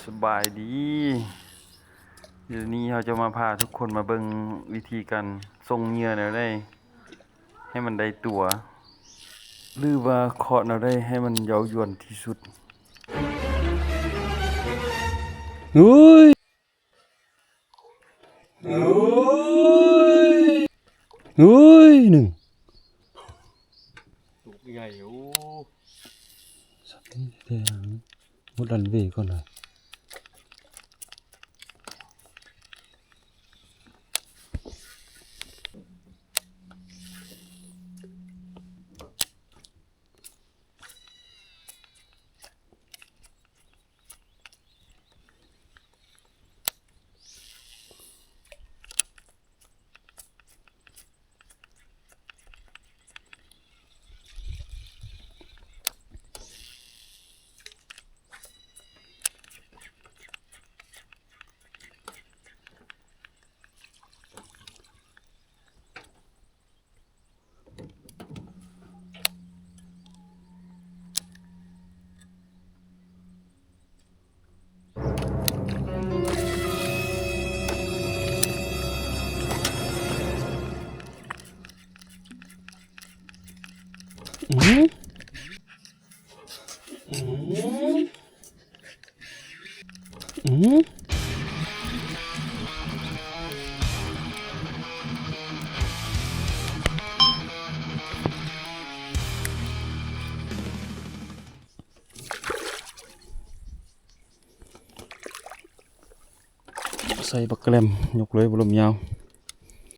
สบายดีเดี๋ยวนี้เราจะมาพาทุกคนมาเบิ่งวิธีการส่งเหยื่อแนวใดให้มันได้ตัวหรือว่าเคาะแนวใดให้มันเย้ายวนที่สุดอุ้ยหนึ่งลูกใหญ่โอ้สักนิดเดียวหมดรันเวย์ก่อนเลยใส่บักแกลมยกเลยบ่ลมยาว